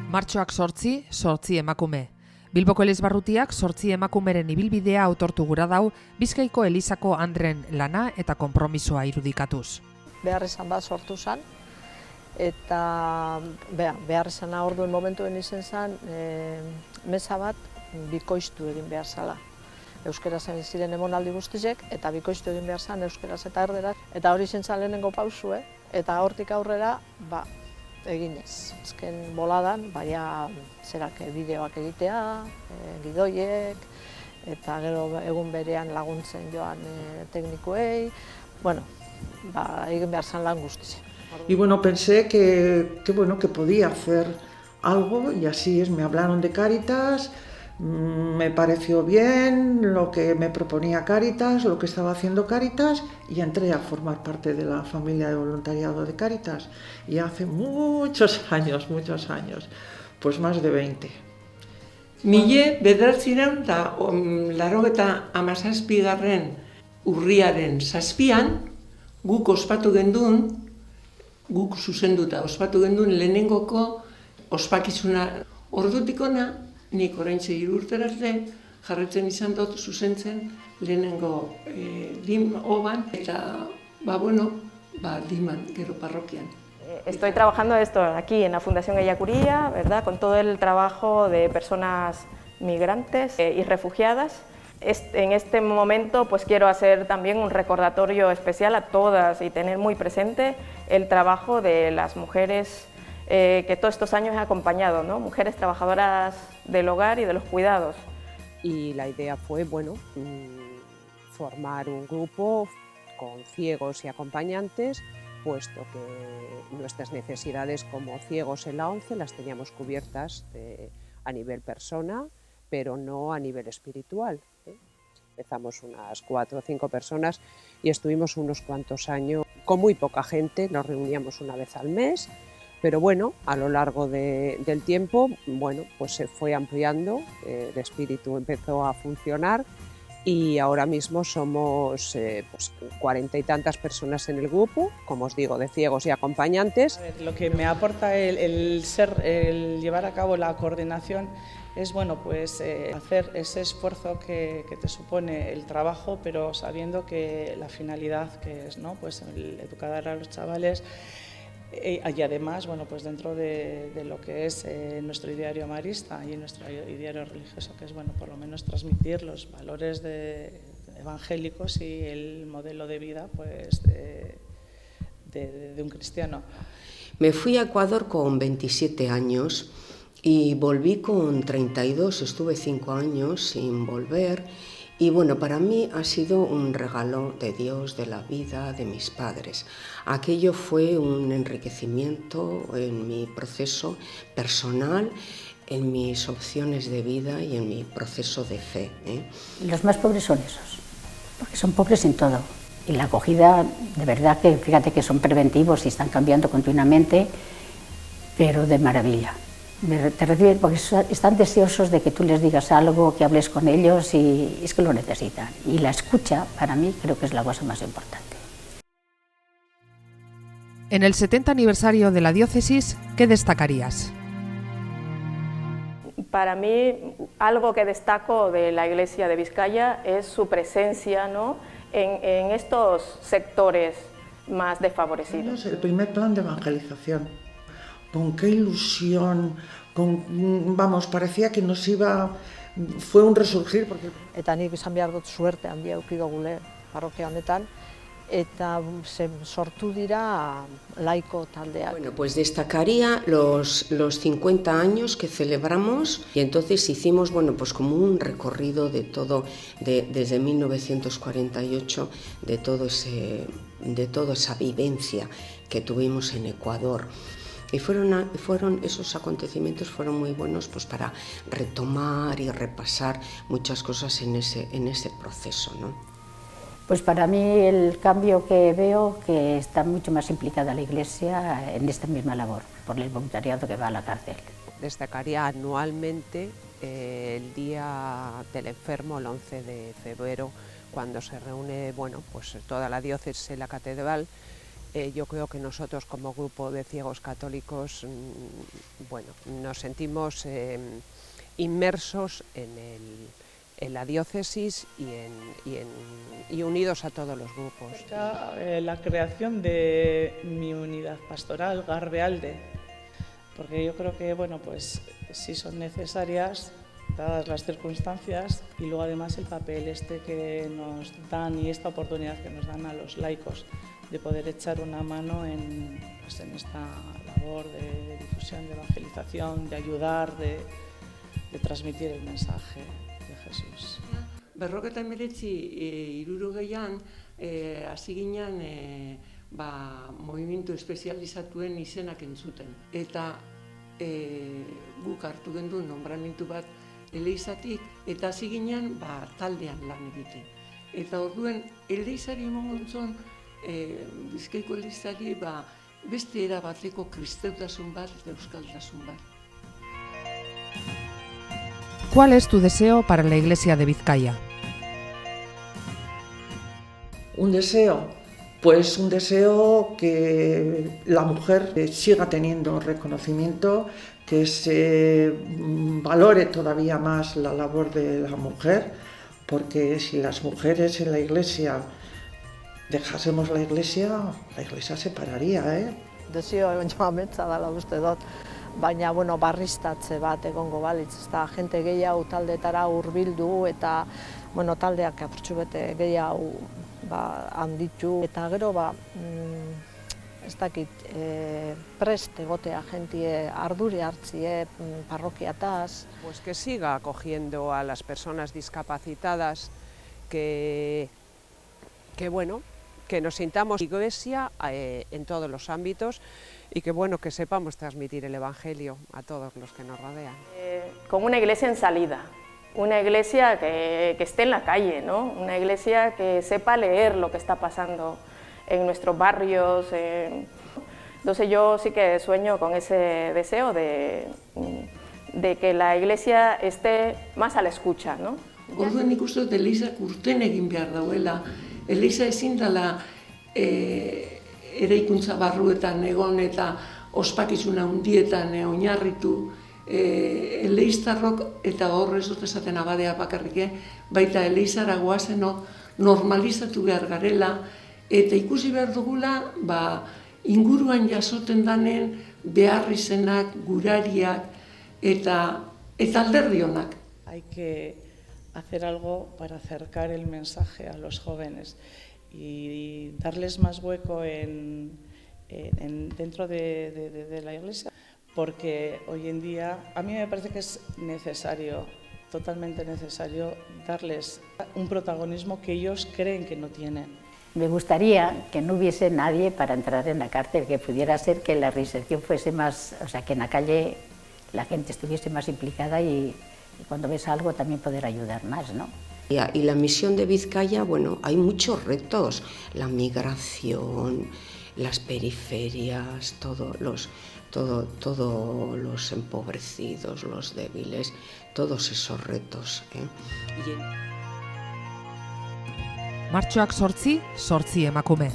Martxoak 8 emakume. Bilboko Elizbarrutiak 8 emakumeren ibilbidea autortu gura dau, Bizkaiko Elizako Andren lana eta konpromisoa irudikatuz. Behar izan bat sortu zen, eta behar izana orduen momentuen izen zen, meza bat bikoiztu egin behar zala. Euskaraz egin ziren emonaldi guztizek, eta bikoiztu egin behar zen euskaraz eta erderaz. Eta hori zen lehenengo pausue, eta hortik aurrera, eginez. Azken boladan, bideoak egitea, gidoiek, eta gero egun berean laguntzen joan teknikuei, egin behar zen lan guztizek. Y bueno, pensé que podía hacer algo y así es, me hablaron de Cáritas, me pareció bien lo que me proponía Cáritas, lo que estaba haciendo Cáritas y entré a formar parte de la familia de voluntariado de Cáritas y hace muchos años, pues más de 20. Mila bederatziehun eta laurogeita hamazazpigarren urriaren 7an guk ospatu gendun, guk zuzenduta ospatu gendun lehenengoko ospakizuna. Ordutik ona, nik oraintxe 3 urtera arte jarretzen izan dut zuzentzen lehenengo oban eta diman gero parrokian. Estoy trabajando esto aquí en la Fundación Ellacuría, ¿verdad? Con todo el trabajo de personas migrantes y refugiadas. En este momento pues quiero hacer también un recordatorio especial a todas y tener muy presente el trabajo de las mujeres que todos estos años he acompañado, ¿no? Mujeres trabajadoras del hogar y de los cuidados. Y la idea fue, formar un grupo con ciegos y acompañantes, puesto que nuestras necesidades como ciegos en la ONCE las teníamos cubiertas a nivel persona, pero no a nivel espiritual. Empezamos unas 4 o 5 personas y estuvimos unos cuantos años con muy poca gente, nos reuníamos una vez al mes, pero a lo largo del tiempo, pues se fue ampliando, el espíritu empezó a funcionar y ahora mismo somos 40 y tantas personas en el grupo, como os digo, de ciegos y acompañantes. Lo que me aporta el llevar a cabo la coordinación es hacer ese esfuerzo que te supone el trabajo, pero sabiendo que la finalidad que es el educar a los chavales y además dentro de lo que es nuestro ideario marista y nuestro ideario religioso, que es por lo menos transmitir los valores evangélicos y el modelo de vida de un cristiano. Me fui a Ecuador con 27 años y volví con 32, estuve 5 años sin volver. Y para mí ha sido un regalo de Dios, de la vida, de mis padres. Aquello fue un enriquecimiento en mi proceso personal, en mis opciones de vida y en mi proceso de fe. Los más pobres son esos, porque son pobres en todo. Y la acogida, de verdad que fíjate que son preventivos y están cambiando continuamente, pero de maravilla. Te reciben porque están deseosos de que tú les digas algo, que hables con ellos y es que lo necesitan. Y la escucha, para mí, creo que es la cosa más importante. En el 70 aniversario de la diócesis, ¿qué destacarías? Para mí, algo que destaco de la Iglesia de Vizcaya es su presencia, ¿no?, en estos sectores más desfavorecidos. El primer plan de evangelización. Con qué ilusión, parecía que fue un resurgir. Eta nik izan behar dut suerte handia eduki dugule parrokia honetan, eta sortu dira laiko taldeak. Pues destacaría los 50 años que celebramos y entonces hicimos como un recorrido de todo, desde 1948, de toda esa vivencia que tuvimos en Ecuador. Y esos acontecimientos fueron muy buenos para retomar y repasar muchas cosas en ese proceso, ¿no? Pues para mí el cambio que veo que está mucho más implicada la Iglesia en esta misma labor, por el voluntariado que va a la cárcel. Destacaría anualmente el Día del Enfermo, el 11 de febrero, cuando se reúne toda la diócesis en la catedral Yo creo que nosotros como grupo de ciegos católicos, bueno, nos sentimos inmersos en la diócesis y unidos a todos los grupos. La creación de mi unidad pastoral, Garbealde, porque yo creo que, bueno, pues sí son necesarias dadas las circunstancias y luego además el papel que nos dan y esta oportunidad que nos dan a los laicos de poder echar una mano en esta labor de difusión, de evangelización, de ayudar, de transmitir el mensaje de Jesús. 1963an hasi ginen movimentu espezializatuen izenak entzuten. Eta guk hartu genduen nombramentu bat Eleizatik, eta hasi ginen taldean lan egiten. Eta orduen Eleizari emongontzon, Bizkaiko Eleizari beste erabateko kristeutasun bat eta euskaltasun bat. ¿Cuál es tu deseo para la Iglesia de Vizcaya? Un deseo, pues un deseo que la mujer siga teniendo reconocimiento, que se valore todavía más la labor de la mujer, porque si las mujeres en la Iglesia dejásemos la Iglesia se pararía, Desio ametsa dela uste dut, baina barriztatze bat egongo balitz, ezta jente gehiago taldetara hurbildu eta taldeak apurtxu bete gehiago handitu eta gero ez dakit prest egotea jentie arduri hartzie parrokiataz. Pues que siga acogiendo a las personas discapacitadas, que nos sintamos iglesia en todos los ámbitos y que sepamos transmitir el Evangelio a todos los que nos rodean. Como una iglesia en salida, una iglesia que esté en la calle, ¿no? Una iglesia que sepa leer lo que está pasando en nuestros barrios. Entonces yo sí que sueño con ese deseo de que la iglesia esté más a la escucha, ¿no? Orduan ikusten dut Eleizak urten egin behar dauela. Eleiza ezin dela eraikuntza barruetan egon eta ospakizuna handietan oinarritu. Eleiztarrok, eta hor ez dut esaten abadea bakarrik, baita Eleizara goazenok normalizatu behar garela, eta ikusi behar dugula inguruan jasoten danen beharrizenak, gurariak eta alderdionak. Hay que hacer algo para acercar el mensaje a los jóvenes y darles más hueco dentro de la Iglesia, porque hoy en día a mí me parece que es necesario, totalmente necesario, darles un protagonismo que ellos creen que no tienen. Me gustaría que no hubiese nadie para entrar en la cárcel, que pudiera ser que la reinserción fuese más, o sea, que en la calle la gente estuviese más implicada y cuando ves algo también poder ayudar más, ¿no? Y la misión de Vizcaya, hay muchos retos, la migración, las periferias, todos los empobrecidos, los débiles, todos esos retos. Martxoak 8, 8 emakume.